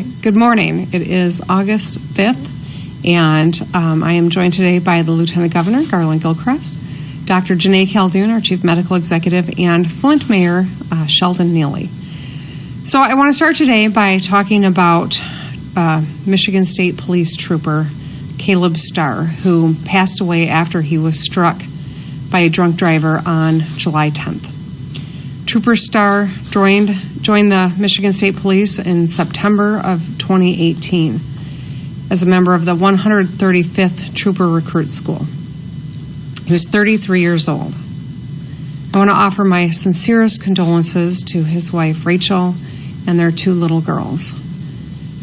Good morning. It is August 5th, and I am joined today by the Lieutenant Governor, Garland Gilchrist, Dr. Janae Caldoun, our Chief Medical Executive, and Flint Mayor Sheldon Neely. So I want to start today by talking about Michigan State Police Trooper Caleb Starr, who passed away after he was struck by a drunk driver on July 10th. Trooper Starr joined the Michigan State Police in September of 2018 as a member of the 135th Trooper Recruit School. He was 33 years old. I want to offer my sincerest condolences to his wife, Rachel, and their two little girls.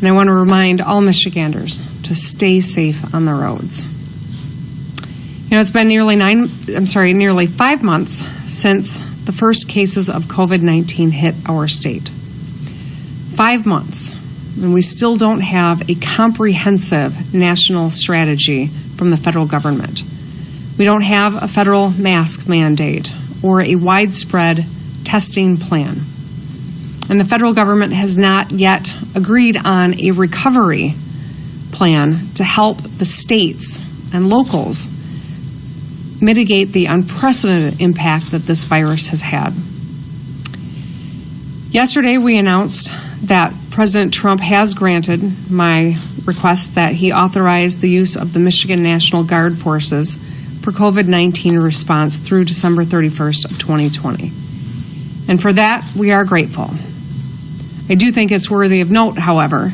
And I want to remind all Michiganders to stay safe on the roads. You know, it's been nearly 5 months since the first cases of COVID-19 hit our state. 5 months, and we still don't have a comprehensive national strategy from the federal government. We don't have a federal mask mandate or a widespread testing plan. And the federal government has not yet agreed on a recovery plan to help the states and locals mitigate the unprecedented impact that this virus has had. Yesterday, we announced that President Trump has granted my request that he authorize the use of the Michigan National Guard forces for COVID-19 response through December 31st of 2020. And for that, we are grateful. I do think it's worthy of note, however,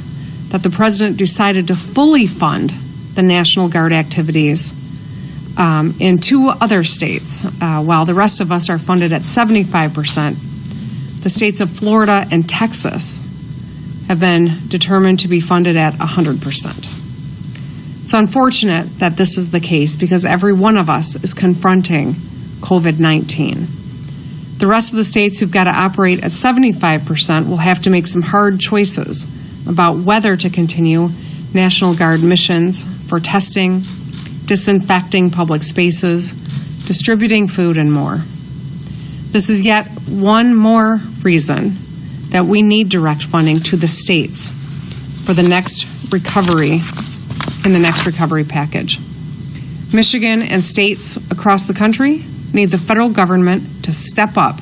that the President decided to fully fund the National Guard activities in 2 other states, while the rest of us are funded at 75%. The states of Florida and Texas have been determined to be funded at 100%. It's unfortunate that this is the case because every one of us is confronting COVID-19. The rest of the states who've got to operate at 75% will have to make some hard choices about whether to continue National Guard missions for testing, disinfecting public spaces, distributing food, and more. This is yet one more reason that we need direct funding to the states for the next recovery in the next recovery package. Michigan and states across the country need the federal government to step up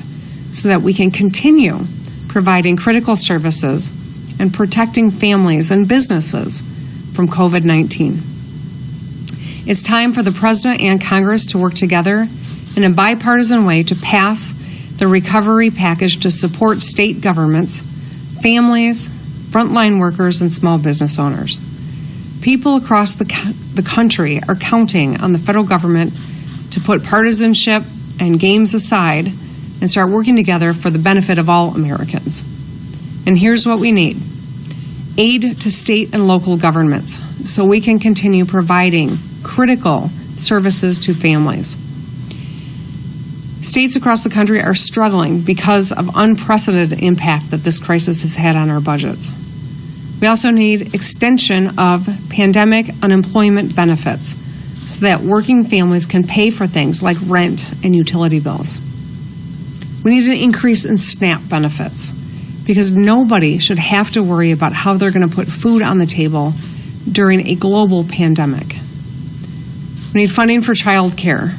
so that we can continue providing critical services and protecting families and businesses from COVID-19. It's time for the President and Congress to work together in a bipartisan way to pass the recovery package to support state governments, families, frontline workers, and small business owners. People across the country are counting on the federal government to put partisanship and games aside and start working together for the benefit of all Americans. And here's what we need: aid to state and local governments so we can continue providing critical services to families. States across the country are struggling because of unprecedented impact that this crisis has had on our budgets. We also need extension of pandemic unemployment benefits so that working families can pay for things like rent and utility bills. We need an increase in SNAP benefits because nobody should have to worry about how they're going to put food on the table during a global pandemic. We need funding for child care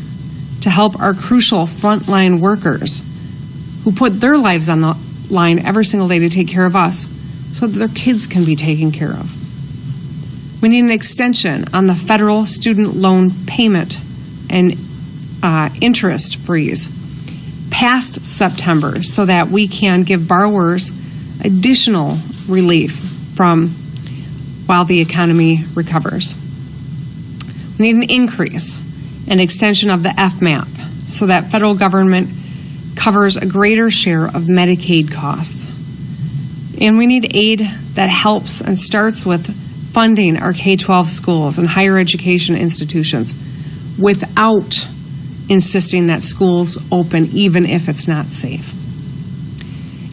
to help our crucial frontline workers who put their lives on the line every single day to take care of us so that their kids can be taken care of. We need an extension on the federal student loan payment and interest freeze past September so that we can give borrowers additional relief from while the economy recovers. We need an increase and extension of the FMAP so that federal government covers a greater share of Medicaid costs. And we need aid that helps and starts with funding our K-12 schools and higher education institutions without insisting that schools open even if it's not safe.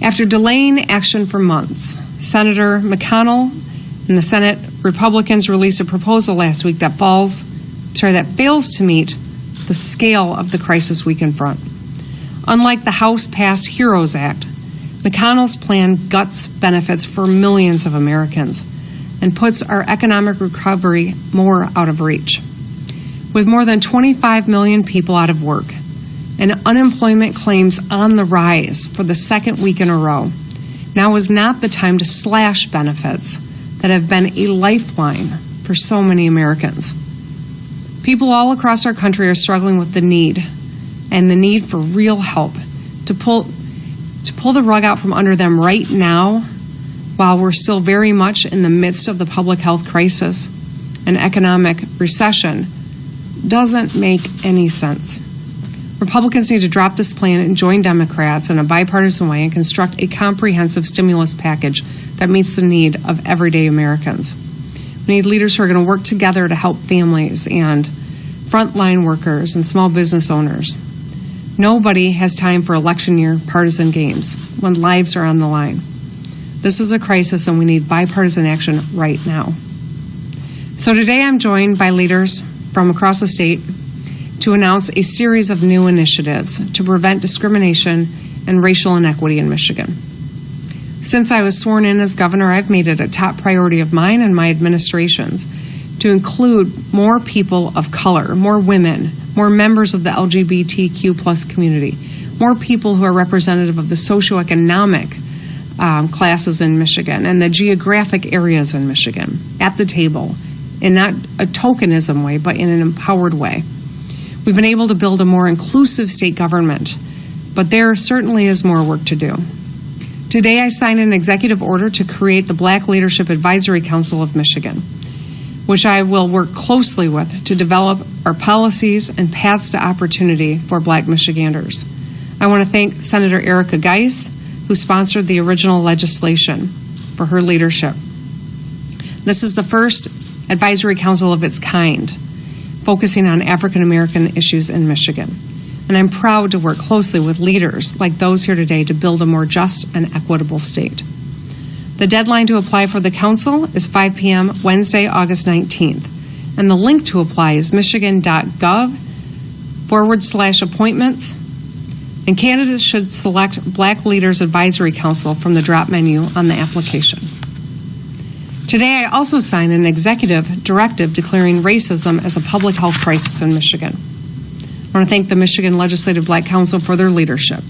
After delaying action for months, Senator McConnell and the Senate Republicans released a proposal last week that fails to meet the scale of the crisis we confront. Unlike the House-passed HEROES Act, McConnell's plan guts benefits for millions of Americans and puts our economic recovery more out of reach. With more than 25 million people out of work and unemployment claims on the rise for the second week in a row, now is not the time to slash benefits that have been a lifeline for so many Americans. People all across our country are struggling with the need for real help to pull the rug out from under them right now, while we're still very much in the midst of the public health crisis and economic recession, doesn't make any sense. Republicans need to drop this plan and join Democrats in a bipartisan way and construct a comprehensive stimulus package that meets the need of everyday Americans. We need leaders who are going to work together to help families and frontline workers and small business owners. Nobody has time for election year partisan games when lives are on the line. This is a crisis and we need bipartisan action right now. So today I'm joined by leaders from across the state to announce a series of new initiatives to prevent discrimination and racial inequity in Michigan. Since I was sworn in as governor, I've made it a top priority of mine and my administration's to include more people of color, more women, more members of the LGBTQ plus community, more people who are representative of the socioeconomic classes in Michigan and the geographic areas in Michigan at the table in not a tokenism way, but in an empowered way. We've been able to build a more inclusive state government, but there certainly is more work to do. Today I signed an executive order to create the Black Leadership Advisory Council of Michigan, which I will work closely with to develop our policies and paths to opportunity for Black Michiganders. I want to thank Senator Erica Geis, who sponsored the original legislation, for her leadership. This is the first advisory council of its kind, focusing on African American issues in Michigan. And I'm proud to work closely with leaders like those here today to build a more just and equitable state. The deadline to apply for the council is 5 p.m. Wednesday, August 19th. And the link to apply is michigan.gov/appointments. And candidates should select Black Leaders Advisory Council from the drop menu on the application. Today, I also signed an executive directive declaring racism as a public health crisis in Michigan. I want to thank the Michigan Legislative Black Council for their leadership.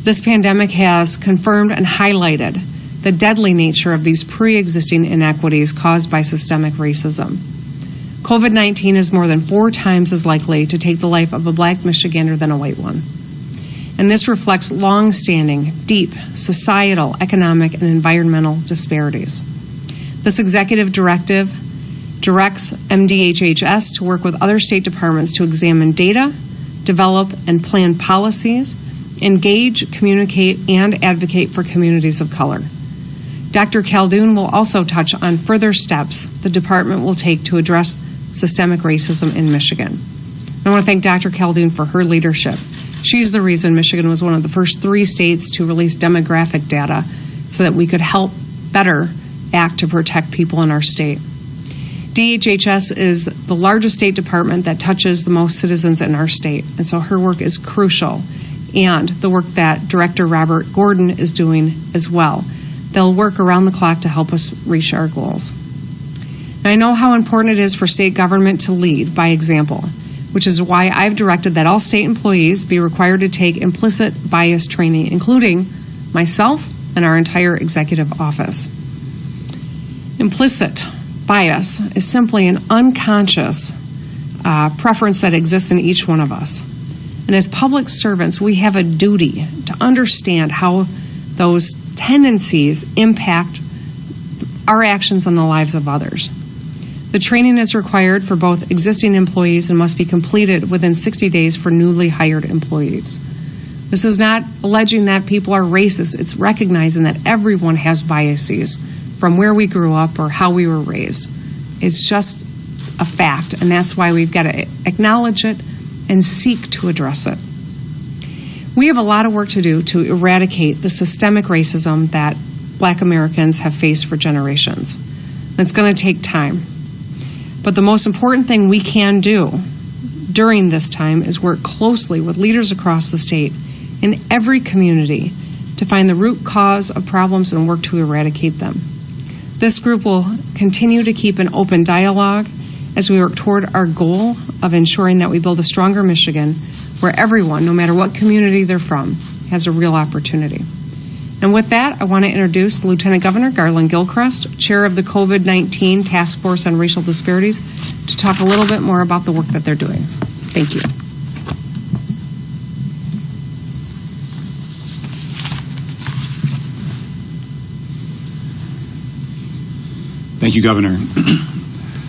This pandemic has confirmed and highlighted the deadly nature of these pre-existing inequities caused by systemic racism. COVID-19 is more than 4 times as likely to take the life of a Black Michigander than a white one. And this reflects long-standing, deep societal, economic, and environmental disparities. This executive directive directs MDHHS to work with other state departments to examine data, develop and plan policies, engage, communicate, and advocate for communities of color. Dr. Khaldun will also touch on further steps the department will take to address systemic racism in Michigan. I want to thank Dr. Khaldun for her leadership. She's the reason Michigan was one of the first 3 states to release demographic data so that we could help better act to protect people in our state. DHHS is the largest state department that touches the most citizens in our state, and so her work is crucial, and the work that Director Robert Gordon is doing as well. They'll work around the clock to help us reach our goals. Now, I know how important it is for state government to lead by example, which is why I've directed that all state employees be required to take implicit bias training, including myself and our entire executive office. Implicit bias is simply an unconscious preference that exists in each one of us. And as public servants, we have a duty to understand how those tendencies impact our actions on the lives of others. The training is required for both existing employees and must be completed within 60 days for newly hired employees. This is not alleging that people are racist. It's recognizing that everyone has biases from where we grew up or how we were raised. It's just a fact, and that's why we've got to acknowledge it and seek to address it. We have a lot of work to do to eradicate the systemic racism that Black Americans have faced for generations. It's going to take time. But the most important thing we can do during this time is work closely with leaders across the state in every community to find the root cause of problems and work to eradicate them. This group will continue to keep an open dialogue as we work toward our goal of ensuring that we build a stronger Michigan where everyone, no matter what community they're from, has a real opportunity. And with that, I want to introduce the Lieutenant Governor, Garland Gilchrist, Chair of the COVID-19 Task Force on Racial Disparities, to talk a little bit more about the work that they're doing. Thank you. Thank you, Governor.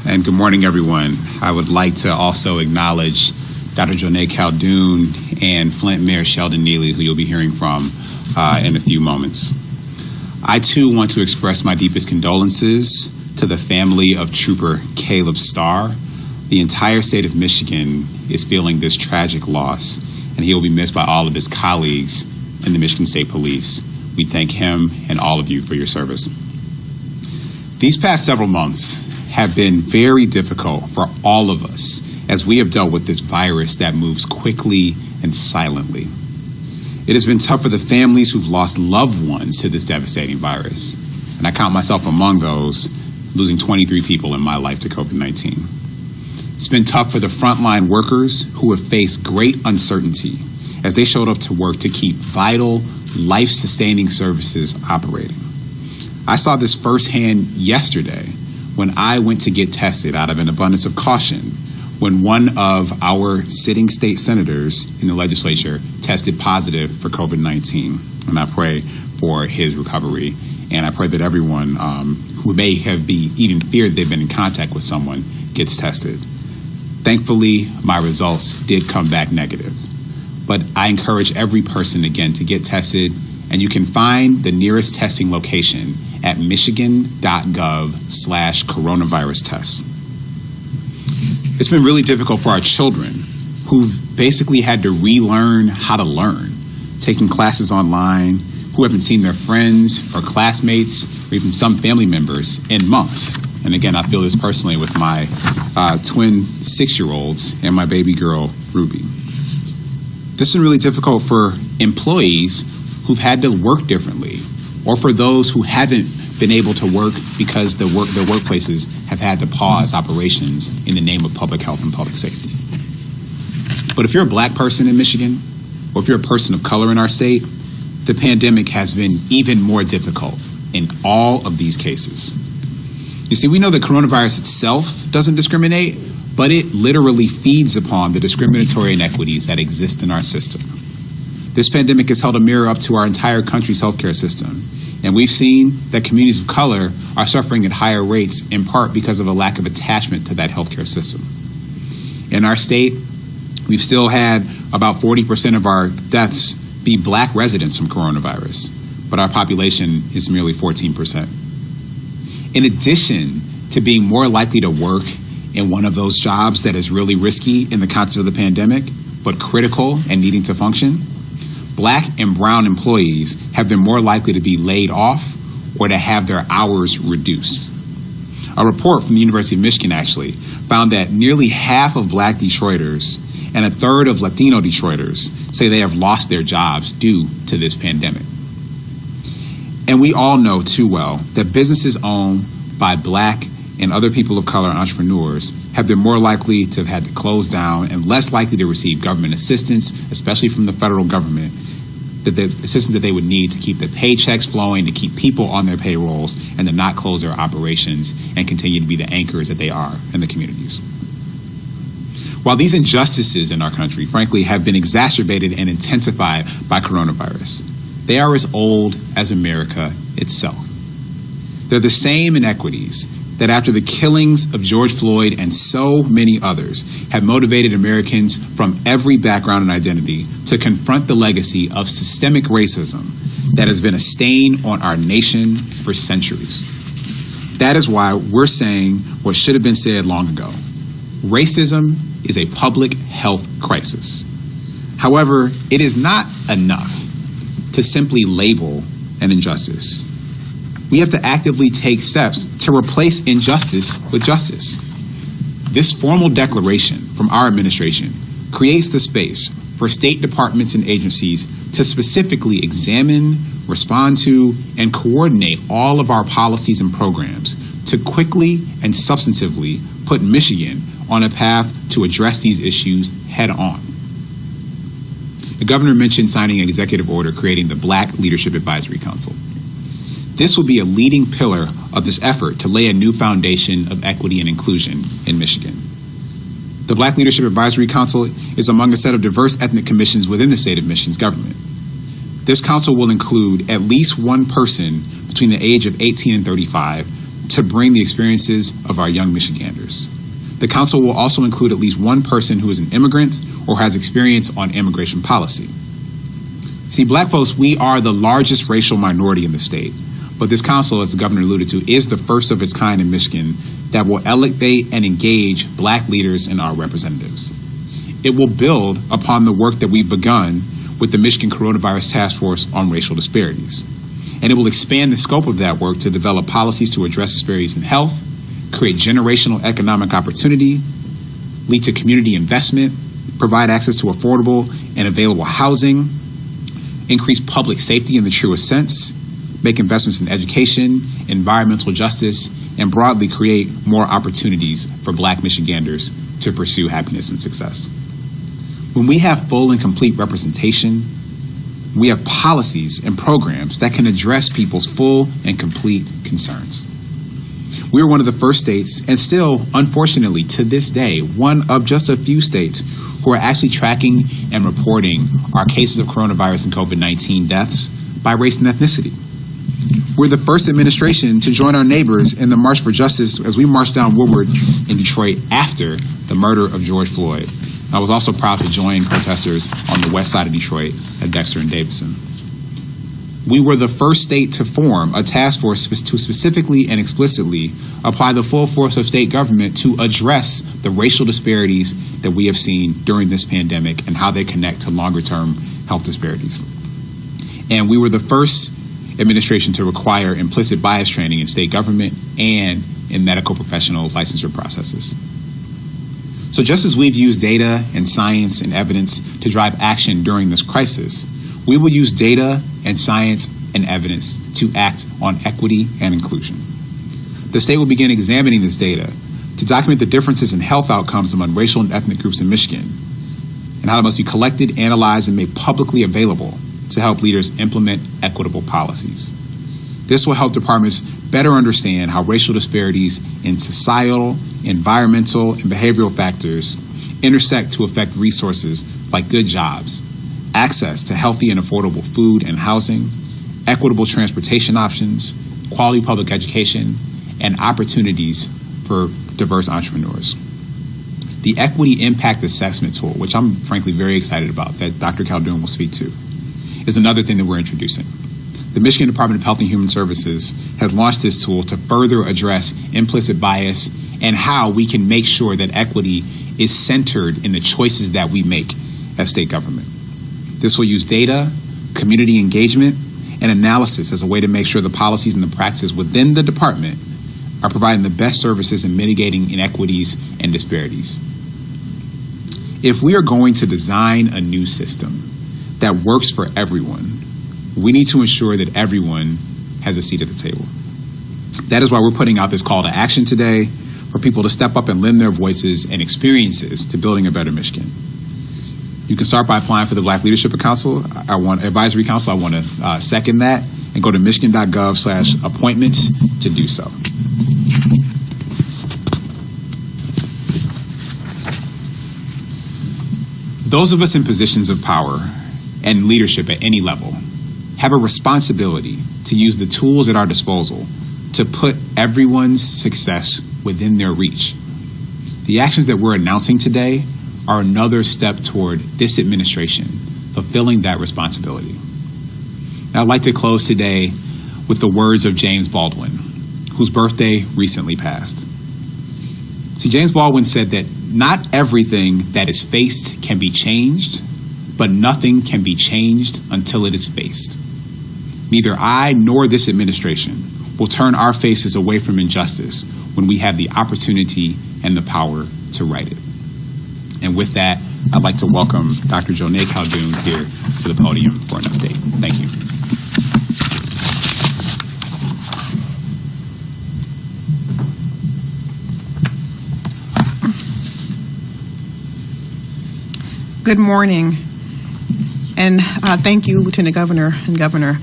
And good morning, everyone. I would like to also acknowledge Dr. Jonae Caldoun and Flint Mayor Sheldon Neely, who you'll be hearing from in a few moments. I, too, want to express my deepest condolences to the family of Trooper Caleb Starr. The entire state of Michigan is feeling this tragic loss, and he will be missed by all of his colleagues in the Michigan State Police. We thank him and all of you for your service. These past several months have been very difficult for all of us as we have dealt with this virus that moves quickly and silently. It has been tough for the families who've lost loved ones to this devastating virus, and I count myself among those, losing 23 people in my life to COVID-19. It's been tough for the frontline workers who have faced great uncertainty as they showed up to work to keep vital, life-sustaining services operating. I saw this firsthand yesterday when I went to get tested out of an abundance of caution when one of our sitting state senators in the legislature tested positive for COVID-19. And I pray for his recovery. And I pray that everyone who may have even feared they've been in contact with someone gets tested. Thankfully, my results did come back negative. But I encourage every person, again, to get tested. And you can find the nearest testing location at michigan.gov/coronavirus test. It's been really difficult for our children who've basically had to relearn how to learn, taking classes online, who haven't seen their friends or classmates or even some family members in months. And again, I feel this personally with my twin 6-year-olds and my baby girl, Ruby. This has been really difficult for employees who've had to work differently, or for those who haven't been able to work because their workplaces have had to pause operations in the name of public health and public safety. But if you're a black person in Michigan, or if you're a person of color in our state, the pandemic has been even more difficult in all of these cases. You see, we know that coronavirus itself doesn't discriminate, but it literally feeds upon the discriminatory inequities that exist in our system. This pandemic has held a mirror up to our entire country's healthcare system, and we've seen that communities of color are suffering at higher rates, in part because of a lack of attachment to that healthcare system. In our state, we've still had about 40% of our deaths be black residents from coronavirus, but our population is merely 14%. In addition to being more likely to work in one of those jobs that is really risky in the context of the pandemic, but critical and needing to function, Black and brown employees have been more likely to be laid off or to have their hours reduced. A report from the University of Michigan actually found that nearly half of Black Detroiters and a third of Latino Detroiters say they have lost their jobs due to this pandemic. And we all know too well that businesses owned by Black and other people of color entrepreneurs have been more likely to have had to close down and less likely to receive government assistance, especially from the federal government, that the assistance that they would need to keep the paychecks flowing, to keep people on their payrolls, and to not close their operations and continue to be the anchors that they are in the communities. While these injustices in our country, frankly, have been exacerbated and intensified by coronavirus, they are as old as America itself. They're the same inequities that after the killings of George Floyd and so many others have motivated Americans from every background and identity to confront the legacy of systemic racism that has been a stain on our nation for centuries. That is why we're saying what should have been said long ago. Racism is a public health crisis. However, it is not enough to simply label an injustice. We have to actively take steps to replace injustice with justice. This formal declaration from our administration creates the space for state departments and agencies to specifically examine, respond to, and coordinate all of our policies and programs to quickly and substantively put Michigan on a path to address these issues head on. The governor mentioned signing an executive order creating the Black Leadership Advisory Council. This will be a leading pillar of this effort to lay a new foundation of equity and inclusion in Michigan. The Black Leadership Advisory Council is among a set of diverse ethnic commissions within the state of Michigan's government. This council will include at least one person between the age of 18 and 35 to bring the experiences of our young Michiganders. The council will also include at least one person who is an immigrant or has experience on immigration policy. See, Black folks, we are the largest racial minority in the state, but this council, as the governor alluded to, is the first of its kind in Michigan that will elevate and engage Black leaders and our representatives. It will build upon the work that we've begun with the Michigan Coronavirus Task Force on Racial Disparities. And it will expand the scope of that work to develop policies to address disparities in health, create generational economic opportunity, lead to community investment, provide access to affordable and available housing, increase public safety in the truest sense, make investments in education, environmental justice, and broadly create more opportunities for Black Michiganders to pursue happiness and success. When we have full and complete representation, we have policies and programs that can address people's full and complete concerns. We are one of the first states, and still, unfortunately, to this day, one of just a few states who are actually tracking and reporting our cases of coronavirus and COVID-19 deaths by race and ethnicity. We're the first administration to join our neighbors in the March for Justice as we marched down Woodward in Detroit after the murder of George Floyd. I was also proud to join protesters on the west side of Detroit at Dexter and Davison. We were the first state to form a task force to specifically and explicitly apply the full force of state government to address the racial disparities that we have seen during this pandemic and how they connect to longer-term health disparities. And we were the first administration to require implicit bias training in state government and in medical professional licensure processes. So just as we've used data and science and evidence to drive action during this crisis, we will use data and science and evidence to act on equity and inclusion. The state will begin examining this data to document the differences in health outcomes among racial and ethnic groups in Michigan and how it must be collected, analyzed, and made publicly available to help leaders implement equitable policies. This will help departments better understand how racial disparities in societal, environmental, and behavioral factors intersect to affect resources like good jobs, access to healthy and affordable food and housing, equitable transportation options, quality public education, and opportunities for diverse entrepreneurs. The Equity Impact Assessment Tool, which I'm frankly very excited about, that Dr. Khaldun will speak to, is another thing that we're introducing. The Michigan Department of Health and Human Services has launched this tool to further address implicit bias and how we can make sure that equity is centered in the choices that we make as state government. This will use data, community engagement, and analysis as a way to make sure the policies and the practices within the department are providing the best services in mitigating inequities and disparities. If we are going to design a new system that works for everyone, we need to ensure that everyone has a seat at the table. That is why we're putting out this call to action today for people to step up and lend their voices and experiences to building a better Michigan. You can start by applying for the Black Leadership Advisory Council. I want to second that and go to michigan.gov/appointments to do so. Those of us in positions of power and leadership at any level have a responsibility to use the tools at our disposal to put everyone's success within their reach. The actions that we're announcing today are another step toward this administration fulfilling that responsibility. Now, I'd like to close today with the words of James Baldwin, whose birthday recently passed. See, James Baldwin said that not everything that is faced can be changed, but nothing can be changed until it is faced. Neither I nor this administration will turn our faces away from injustice when we have the opportunity and the power to right it. And with that, I'd like to welcome Dr. Jonae Khaldun here to the podium for an update. Thank you. Good morning, and thank you, Lieutenant Governor and Governor.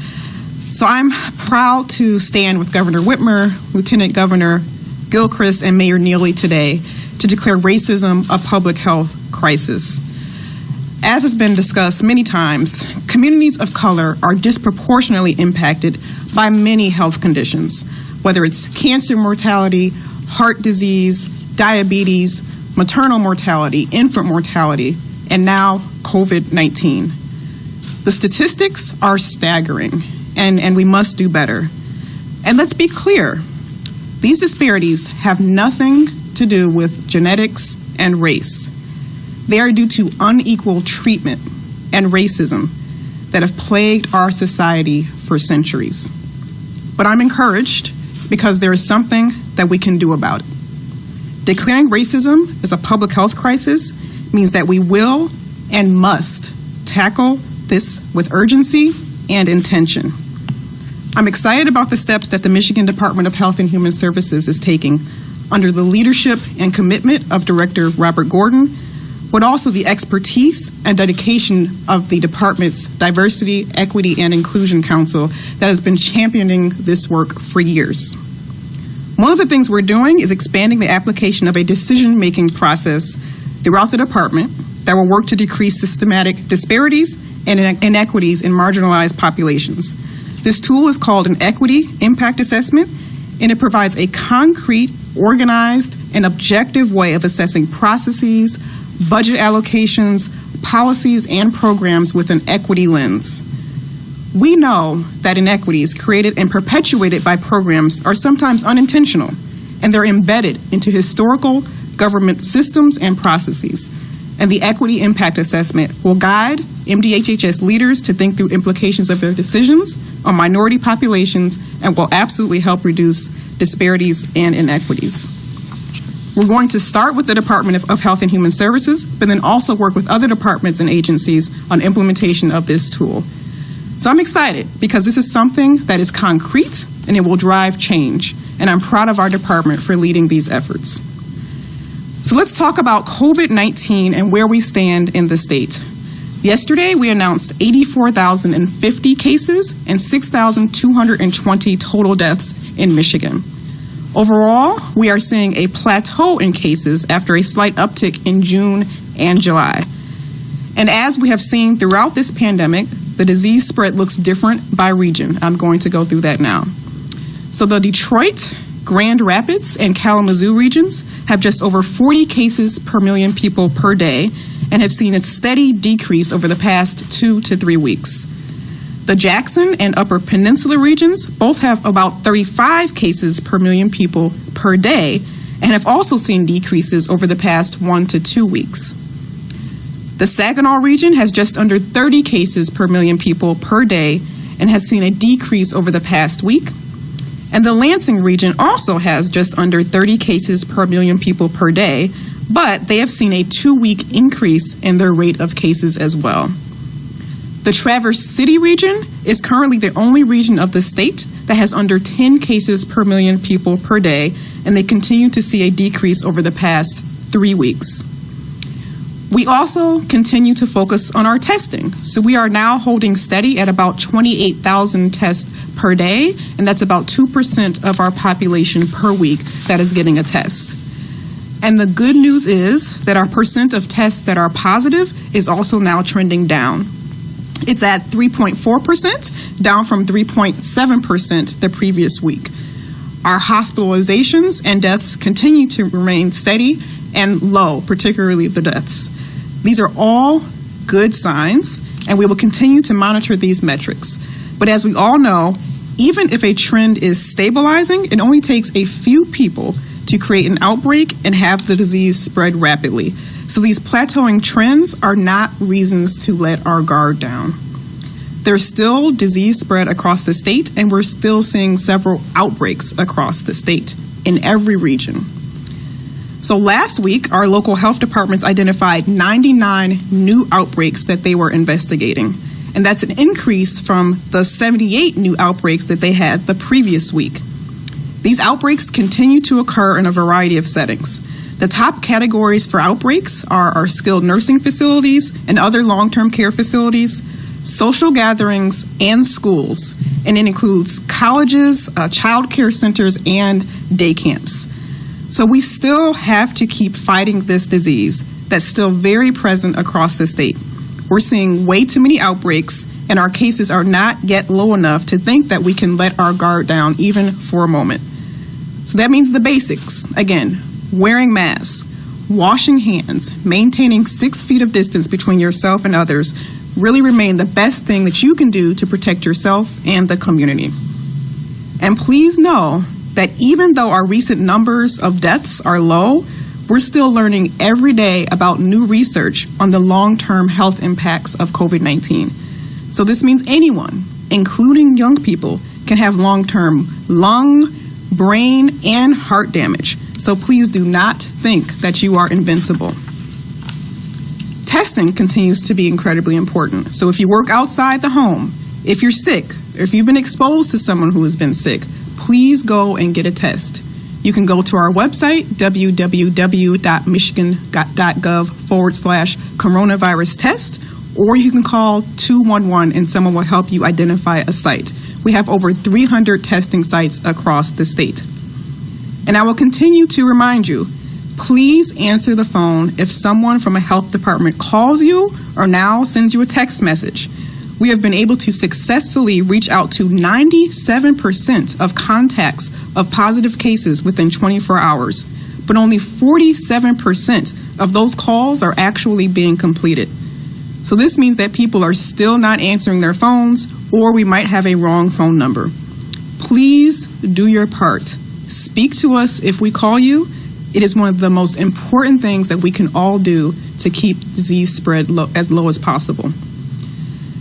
So I'm proud to stand with Governor Whitmer, Lieutenant Governor Gilchrist, and Mayor Neely today to declare racism a public health crisis. As has been discussed many times, communities of color are disproportionately impacted by many health conditions, whether it's cancer mortality, heart disease, diabetes, maternal mortality, infant mortality, and now COVID-19. The statistics are staggering, and we must do better. And let's be clear, these disparities have nothing to do with genetics and race. They are due to unequal treatment and racism that have plagued our society for centuries. But I'm encouraged because there is something that we can do about it. Declaring racism as a public health crisis means that we will and must tackle this with urgency and intention. I'm excited about the steps that the Michigan Department of Health and Human Services is taking under the leadership and commitment of Director Robert Gordon, but also the expertise and dedication of the department's Diversity, Equity, and Inclusion Council that has been championing this work for years. One of the things we're doing is expanding the application of a decision-making process throughout the department that will work to decrease systematic disparities and inequities in marginalized populations. This tool is called an Equity Impact Assessment, and it provides a concrete, organized, and objective way of assessing processes, budget allocations, policies, and programs with an equity lens. We know that inequities created and perpetuated by programs are sometimes unintentional, and they're embedded into historical government systems and processes. And the Equity Impact Assessment will guide MDHHS leaders to think through implications of their decisions on minority populations and will absolutely help reduce disparities and inequities. We're going to start with the Department of Health and Human Services, but then also work with other departments and agencies on implementation of this tool. So I'm excited because this is something that is concrete and it will drive change. And I'm proud of our department for leading these efforts. So let's talk about COVID-19 and where we stand in the state. Yesterday, we announced 84,050 cases and 6,220 total deaths in Michigan. Overall, we are seeing a plateau in cases after a slight uptick in June and July. And as we have seen throughout this pandemic, the disease spread looks different by region. I'm going to go through that now. So the Detroit, Grand Rapids, and Kalamazoo regions have just over 40 cases per million people per day and have seen a steady decrease over the past 2 to 3 weeks. The Jackson and Upper Peninsula regions both have about 35 cases per million people per day and have also seen decreases over the past 1 to 2 weeks. The Saginaw region has just under 30 cases per million people per day and has seen a decrease over the past week. And the Lansing region also has just under 30 cases per million people per day, but they have seen a 2-week increase in their rate of cases as well. The Traverse City region is currently the only region of the state that has under 10 cases per million people per day, and they continue to see a decrease over the past 3 weeks. We also continue to focus on our testing. So we are now holding steady at about 28,000 tests per day, and that's about 2% of our population per week that is getting a test. And the good news is that our percent of tests that are positive is also now trending down. It's at 3.4%, down from 3.7% the previous week. Our hospitalizations and deaths continue to remain steady and low, particularly the deaths. These are all good signs, and we will continue to monitor these metrics. But as we all know, even if a trend is stabilizing, it only takes a few people to create an outbreak and have the disease spread rapidly. So these plateauing trends are not reasons to let our guard down. There's still disease spread across the state, and we're still seeing several outbreaks across the state in every region. So last week, our local health departments identified 99 new outbreaks that they were investigating. And that's an increase from the 78 new outbreaks that they had the previous week. These outbreaks continue to occur in a variety of settings. The top categories for outbreaks are our skilled nursing facilities and other long-term care facilities, social gatherings, and schools. And it includes colleges, child care centers, and day camps. So we still have to keep fighting this disease that's still very present across the state. We're seeing way too many outbreaks, and our cases are not yet low enough to think that we can let our guard down even for a moment. So that means the basics. Again, wearing masks, washing hands, maintaining 6 feet of distance between yourself and others really remain the best thing that you can do to protect yourself and the community. And please know that even though our recent numbers of deaths are low, we're still learning every day about new research on the long-term health impacts of COVID-19. So this means anyone, including young people, can have long-term lung, brain, and heart damage. So please do not think that you are invincible. Testing continues to be incredibly important. So if you work outside the home, if you're sick, or if you've been exposed to someone who has been sick, please go and get a test. You can go to our website, www.michigan.gov/coronavirus test, or you can call 211 and someone will help you identify a site. We have over 300 testing sites across the state. And I will continue to remind you, please answer the phone if someone from a health department calls you or now sends you a text message. We have been able to successfully reach out to 97% of contacts of positive cases within 24 hours, but only 47% of those calls are actually being completed. So this means that people are still not answering their phones, or we might have a wrong phone number. Please do your part. Speak to us if we call you. It is one of the most important things that we can all do to keep disease spread as low as possible.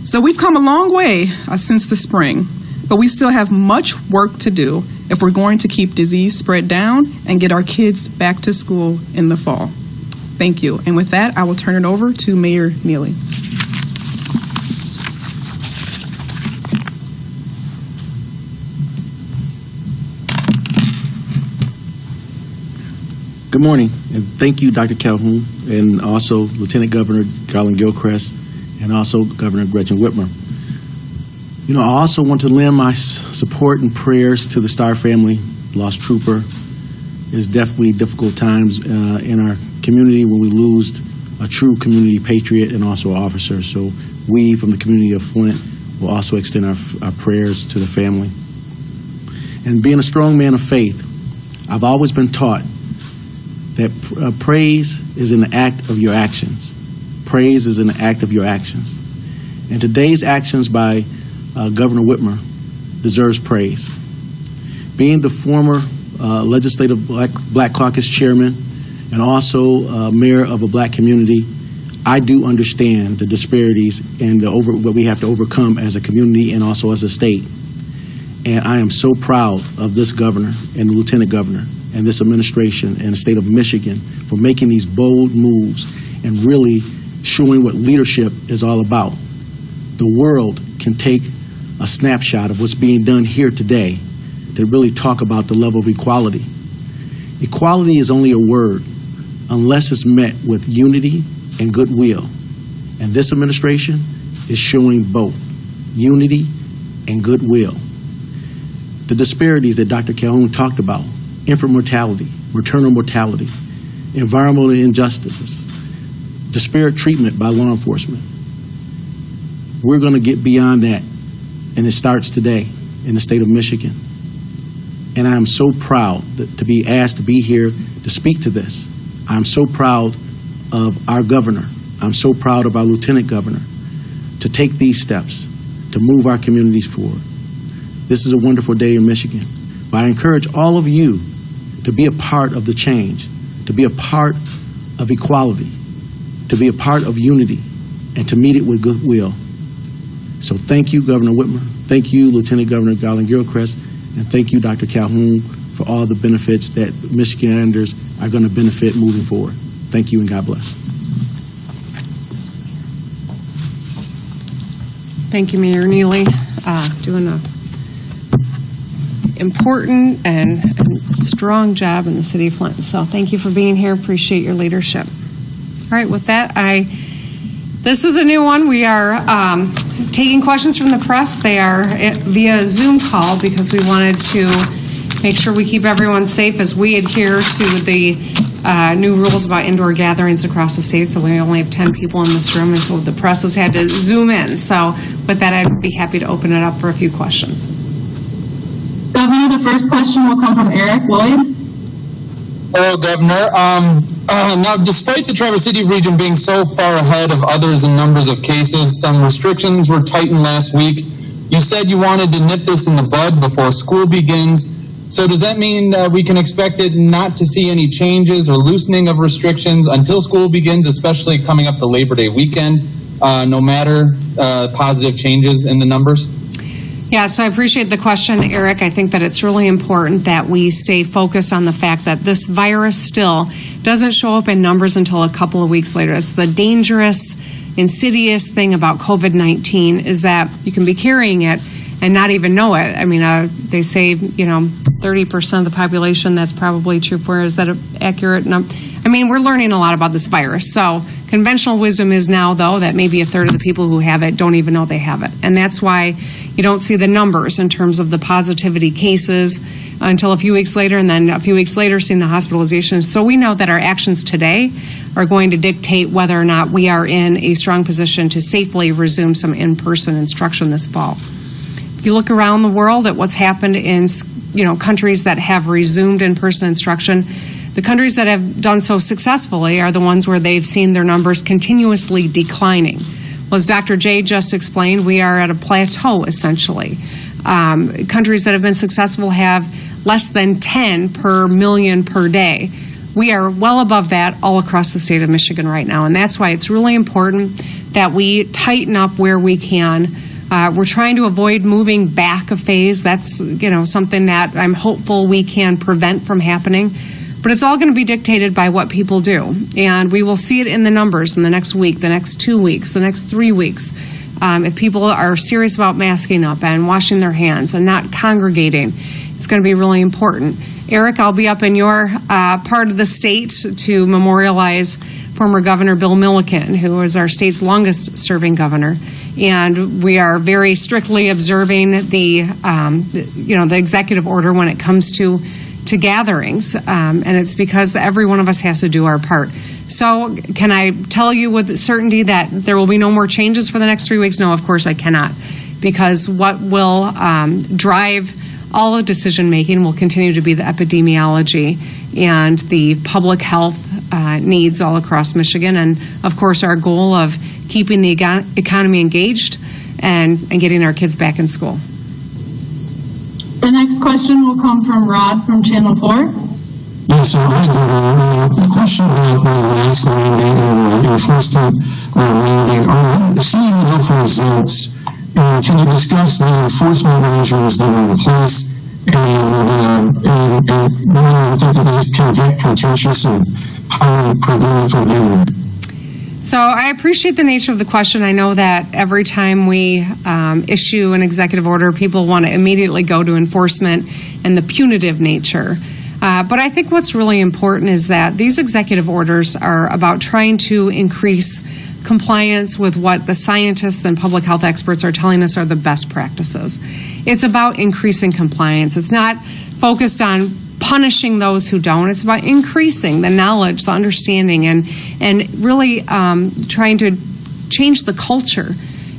So we've come a long way since the spring, but we still have much work to do if we're going to keep disease spread down and get our kids back to school in the fall. Thank you. And with that, I will turn it over to Mayor Neely. Good morning, and thank you, Dr. Calhoun, and also Lieutenant Governor Garland Gilchrist, and also Governor Gretchen Whitmer. You know, I also want to lend my support and prayers to the Starr family, lost trooper. It's definitely difficult times in our community when we lose a true community patriot and also an officer. So we, from the community of Flint, will also extend our prayers to the family. And being a strong man of faith, I've always been taught that praise is an act of your actions. Praise is an act of your actions. And today's actions by Governor Whitmer deserves praise. Being the former legislative Black Caucus chairman and also mayor of a black community, I do understand the disparities and what we have to overcome as a community and also as a state. And I am so proud of this governor and the lieutenant governor and this administration and the state of Michigan for making these bold moves and really showing what leadership is all about. The world can take a snapshot of what's being done here today to really talk about the level of equality. Equality is only a word unless it's met with unity and goodwill. And this administration is showing both unity and goodwill. The disparities that Dr. Calhoun talked about, infant mortality, maternal mortality, environmental injustices, disparate treatment by law enforcement. We're going to get beyond that, and it starts today in the state of Michigan. And I am so proud to be asked to be here to speak to this. I'm so proud of our governor. I'm so proud of our lieutenant governor to take these steps to move our communities forward. This is a wonderful day in Michigan. But I encourage all of you to be a part of the change, to be a part of equality, to be a part of unity, and to meet it with goodwill. So thank you, Governor Whitmer. Thank you, Lieutenant Governor Garland Gilchrist. And thank you, Dr. Calhoun, for all the benefits that Michiganders are going to benefit moving forward. Thank you, and God bless. Thank you, Mayor Neely. important and strong job in the city of Flint. So thank you for being here. Appreciate your leadership. All right, with that, this is a new one. We are taking questions from the press. They are via Zoom call because we wanted to make sure we keep everyone safe as we adhere to the new rules about indoor gatherings across the state. So we only have 10 people in this room, and so the press has had to Zoom in. So with that, I'd be happy to open it up for a few questions. Governor, the first question will come from Eric Lloyd. Hello, Governor. Now, despite the Traverse City region being so far ahead of others in numbers of cases, some restrictions were tightened last week. You said you wanted to nip this in the bud before school begins. So does that mean we can expect it not to see any changes or loosening of restrictions until school begins, especially coming up to Labor Day weekend, no matter positive changes in the numbers? Yeah, so I appreciate the question, Eric. I think that it's really important that we stay focused on the fact that this virus still doesn't show up in numbers until a couple of weeks later. It's the dangerous, insidious thing about COVID-19 is that you can be carrying it and not even know it. I mean, they say, 30% of the population, that's probably true. Where is that an accurate number? I mean, we're learning a lot about this virus. So conventional wisdom is now, though, that maybe a third of the people who have it don't even know they have it. And that's why you don't see the numbers in terms of the positivity cases until a few weeks later, and then a few weeks later seeing the hospitalizations. So we know that our actions today are going to dictate whether or not we are in a strong position to safely resume some in-person instruction this fall. If you look around the world at what's happened in countries that have resumed in-person instruction, the countries that have done so successfully are the ones where they've seen their numbers continuously declining. Well, as Dr. J just explained, we are at a plateau, essentially. Countries that have been successful have less than 10 per million per day. We are well above that all across the state of Michigan right now, and that's why it's really important that we tighten up where we can. We're trying to avoid moving back a phase. That's, something that I'm hopeful we can prevent from happening. But it's all going to be dictated by what people do. And we will see it in the numbers in the next week, the next 2 weeks, the next 3 weeks. If people are serious about masking up and washing their hands and not congregating, it's going to be really important. Eric, I'll be up in your part of the state to memorialize former Governor Bill Milliken, who was our state's longest serving governor. And we are very strictly observing the executive order when it comes to gatherings. And it's because every one of us has to do our part. So can I tell you with certainty that there will be no more changes for the next 3 weeks? No, of course I cannot. Because what will drive all of decision making will continue to be the epidemiology and the public health needs all across Michigan, and of course our goal of keeping the economy engaged and getting our kids back in school. The next question will come from Rod from Channel 4. Yes, a question about mask mandate and enforcement mandate. Are you seeing the results? And can you discuss the enforcement measures that are in place? And I think that this can get contentious and how to prevent from doing it. So I appreciate the nature of the question. I know that every time we issue an executive order, people want to immediately go to enforcement and the punitive nature. But I think what's really important is that these executive orders are about trying to increase compliance with what the scientists and public health experts are telling us are the best practices. It's about increasing compliance. It's not focused on punishing those who don't. It's about increasing the knowledge, the understanding, and really trying to change the culture.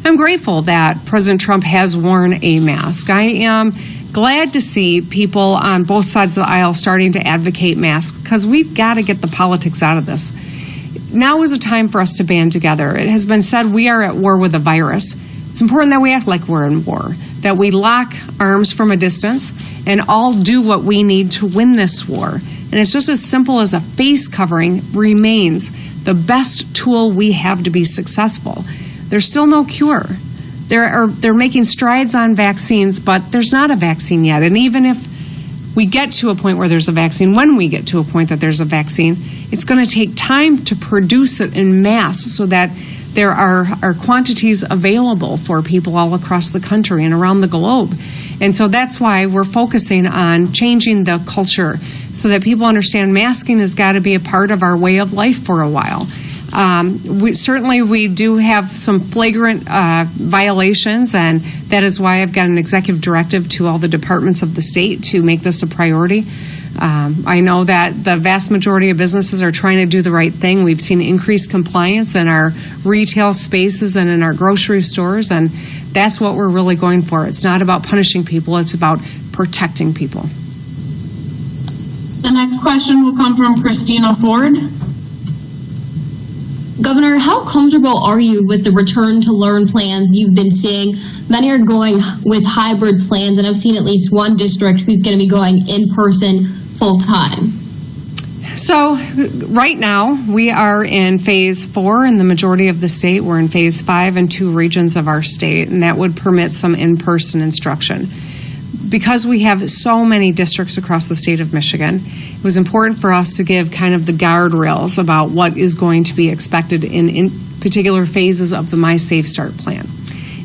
I'm grateful that President Trump has worn a mask. I am glad to see people on both sides of the aisle starting to advocate masks because we've got to get the politics out of this. Now is a time for us to band together. It has been said we are at war with a virus. It's important that we act like we're in war, that we lock arms from a distance and all do what we need to win this war. And it's just as simple as a face covering remains the best tool we have to be successful. There's still no cure. They're making strides on vaccines, but there's not a vaccine yet. And even if we get to a point where there's a vaccine, when we get to a point that there's a vaccine, it's going to take time to produce it in mass so that there are quantities available for people all across the country and around the globe. And so that's why we're focusing on changing the culture so that people understand masking has got to be a part of our way of life for a while. We do have some flagrant violations, and that is why I've got an executive directive to all the departments of the state to make this a priority. I know that the vast majority of businesses are trying to do the right thing. We've seen increased compliance in our retail spaces and in our grocery stores, and that's what we're really going for. It's not about punishing people, it's about protecting people. The next question will come from Christina Ford. Governor, how comfortable are you with the return to learn plans you've been seeing? Many are going with hybrid plans, and I've seen at least one district who's going to be going in person full time. So right now we are in phase 4 in the majority of the state. We're in phase 5 in 2 regions of our state, and that would permit some in-person instruction. Because we have so many districts across the state of Michigan, it was important for us to give kind of the guardrails about what is going to be expected in particular phases of the My Safe Start plan.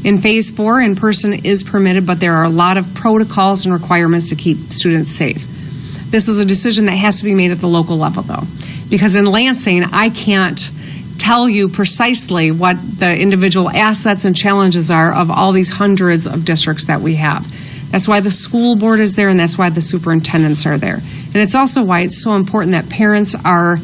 In phase 4, in-person is permitted, but there are a lot of protocols and requirements to keep students safe. This is a decision that has to be made at the local level, though, because in Lansing, I can't tell you precisely what the individual assets and challenges are of all these hundreds of districts that we have. That's why the school board is there, and that's why the superintendents are there. And it's also why it's so important that parents are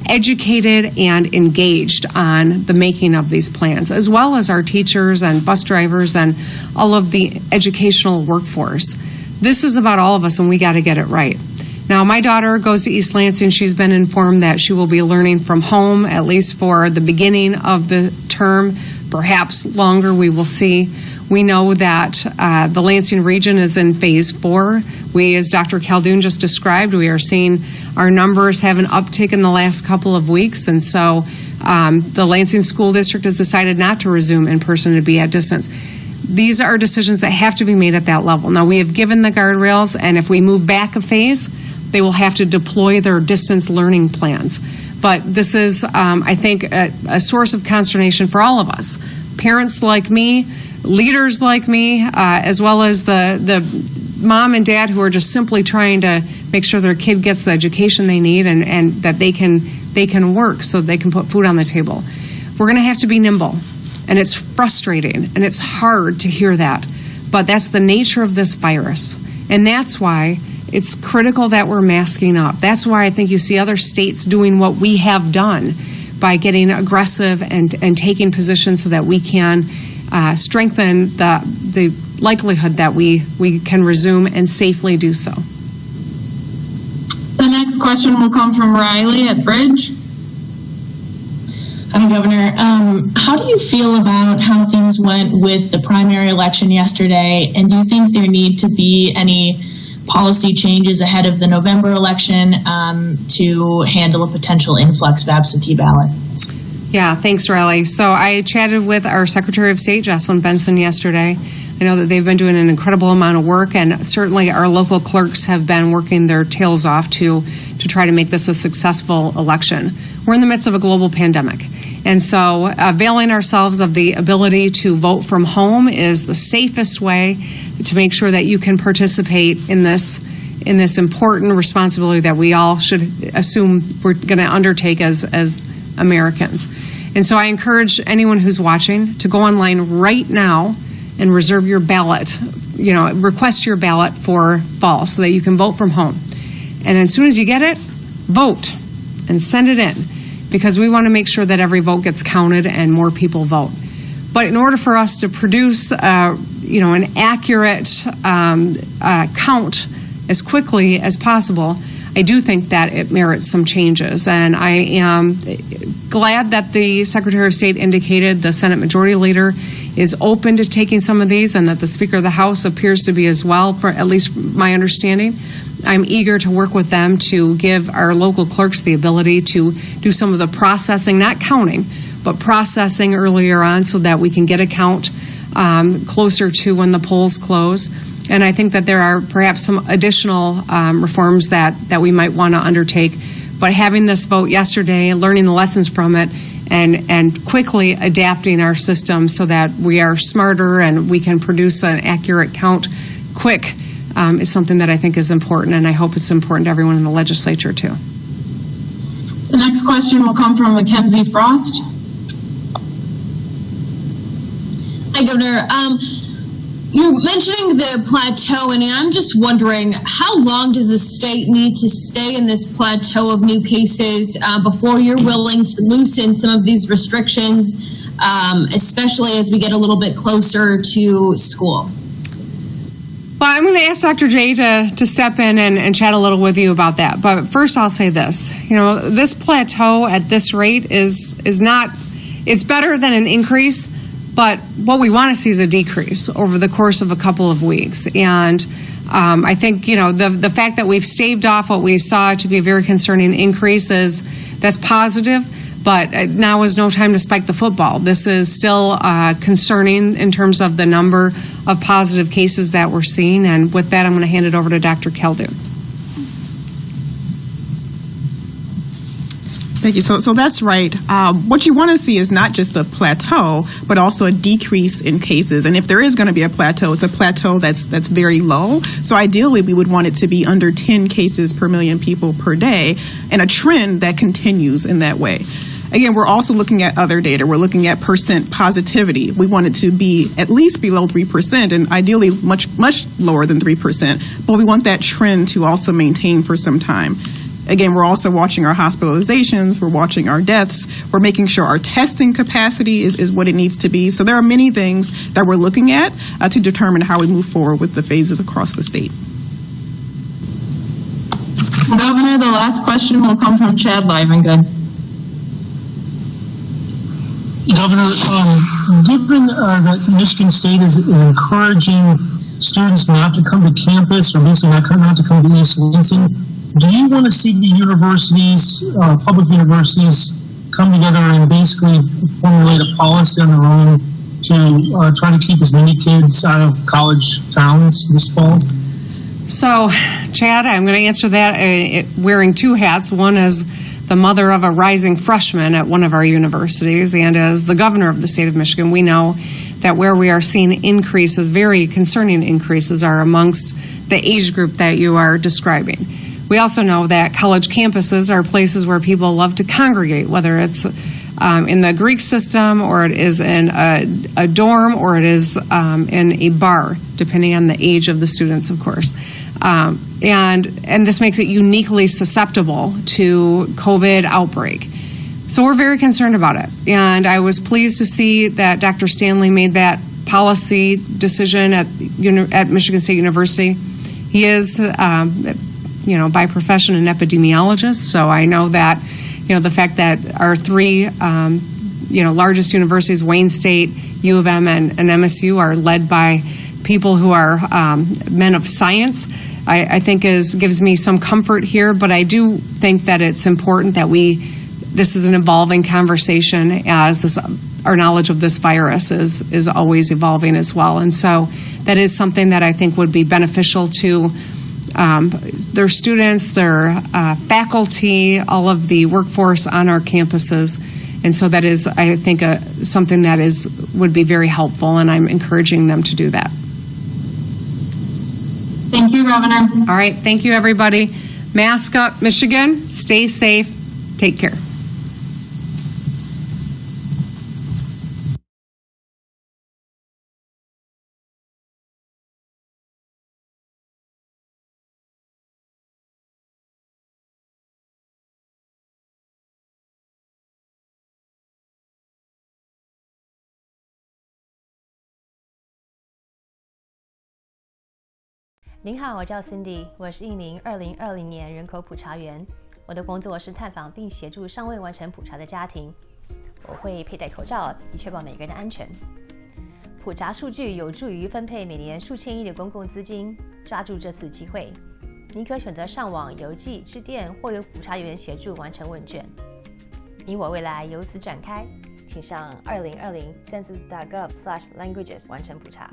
educated and engaged on the making of these plans, as well as our teachers and bus drivers and all of the educational workforce. This is about all of us, and we got to get it right. Now, my daughter goes to East Lansing. She's been informed that she will be learning from home, at least for the beginning of the term, perhaps longer, we will see. We know that the Lansing region is in phase 4. We, as Dr. Caldoun just described, we are seeing our numbers have an uptick in the last couple of weeks, and so the Lansing School District has decided not to resume in person to be at distance. These are decisions that have to be made at that level. Now, we have given the guardrails, and if we move back a phase, they will have to deploy their distance learning plans. But this is, I think, a source of consternation for all of us. Parents like me, leaders like me, as well as the mom and dad who are just simply trying to make sure their kid gets the education they need and that they can work so they can put food on the table. We're going to have to be nimble, and it's frustrating, and it's hard to hear that, but that's the nature of this virus, and that's why it's critical that we're masking up. That's why I think you see other states doing what we have done by getting aggressive and taking positions so that we can strengthen the likelihood that we can resume and safely do so. The next question will come from Riley at Bridge. Hi, Governor. How do you feel about how things went with the primary election yesterday? And do you think there need to be any policy changes ahead of the November election to handle a potential influx of absentee ballots? Yeah, thanks, Riley. So I chatted with our Secretary of State, Jocelyn Benson, yesterday. I know that they've been doing an incredible amount of work, and certainly our local clerks have been working their tails off to try to make this a successful election. We're in the midst of a global pandemic, and so availing ourselves of the ability to vote from home is the safest way to make sure that you can participate in this important responsibility that we all should assume we're going to undertake as Americans. And so I encourage anyone who's watching to go online right now and reserve your ballot, request your ballot for fall so that you can vote from home. And as soon as you get it, vote and send it in, because we want to make sure that every vote gets counted and more people vote. But in order for us to produce, an accurate count as quickly as possible, I do think that it merits some changes. And I am glad that the Secretary of State indicated the Senate Majority Leader is open to taking some of these, and that the Speaker of the House appears to be as well, for at least my understanding. I'm eager to work with them to give our local clerks the ability to do some of the processing, not counting, but processing earlier on so that we can get a count closer to when the polls close. And I think that there are perhaps some additional reforms that we might want to undertake. But having this vote yesterday, learning the lessons from it, and quickly adapting our system so that we are smarter and we can produce an accurate count quick is something that I think is important, and I hope it's important to everyone in the legislature too. The next question will come from Mackenzie Frost. Hi, Governor. You're mentioning the plateau, and I'm just wondering, how long does the state need to stay in this plateau of new cases before you're willing to loosen some of these restrictions, especially as we get a little bit closer to school? Well, I'm going to ask Dr. J to step in and chat a little with you about that. But first, I'll say this. This plateau at this rate is not, it's better than an increase, but what we want to see is a decrease over the course of a couple of weeks. And I think, the fact that we've staved off what we saw to be a very concerning increase that's positive. But now is no time to spike the football. This is still concerning in terms of the number of positive cases that we're seeing. And with that, I'm going to hand it over to Dr. Khaldun. Thank you. So that's right. What you want to see is not just a plateau, but also a decrease in cases. And if there is going to be a plateau, it's a plateau that's very low. So ideally, we would want it to be under 10 cases per million people per day, and a trend that continues in that way. Again, we're also looking at other data. We're looking at percent positivity. We want it to be at least below 3%, and ideally much lower than 3%. But we want that trend to also maintain for some time. Again, we're also watching our hospitalizations, we're watching our deaths, we're making sure our testing capacity is what it needs to be. So there are many things that we're looking at to determine how we move forward with the phases across the state. Governor, the last question will come from Chad Livengood. Governor, given that Michigan State is encouraging students not to come to campus, or basically not to come to East Lansing, do you want to see the universities, public universities, come together and basically formulate a policy on their own to try to keep as many kids out of college towns this fall? So, Chad, I'm going to answer that wearing two hats. One is the mother of a rising freshman at one of our universities, and as the governor of the state of Michigan, we know that where we are seeing increases, very concerning increases, are amongst the age group that you are describing. We also know that college campuses are places where people love to congregate, whether it's in the Greek system, or it is in a dorm, or it is in a bar, depending on the age of the students, of course. And this makes it uniquely susceptible to COVID outbreak. So we're very concerned about it. And I was pleased to see that Dr. Stanley made that policy decision at Michigan State University. He is by profession an epidemiologist, so I know that, the fact that our three, largest universities, Wayne State, U of M, and MSU, are led by people who are men of science, I think gives me some comfort here. But I do think that it's important that this is an evolving conversation, as our knowledge of this virus is always evolving as well. And so that is something that I think would be beneficial to their students, their faculty, all of the workforce on our campuses. And so that is, I think, something that would be very helpful, and I'm encouraging them to do that. Thank you, Governor. All right. Thank you, everybody. Mask up, Michigan. Stay safe. Take care.您好，我叫 Cindy， 我是一名2020年人口普查员。我的工作是探访并协助尚未完成普查的家庭。我会佩戴口罩，以确保每个人的安全。普查数据有助于分配每年数千亿的公共资金。抓住这次机会，您可选择上网、邮寄、致电，或由普查员协助完成问卷。你我未来由此展开，请上2020census.gov/languages 完成普查。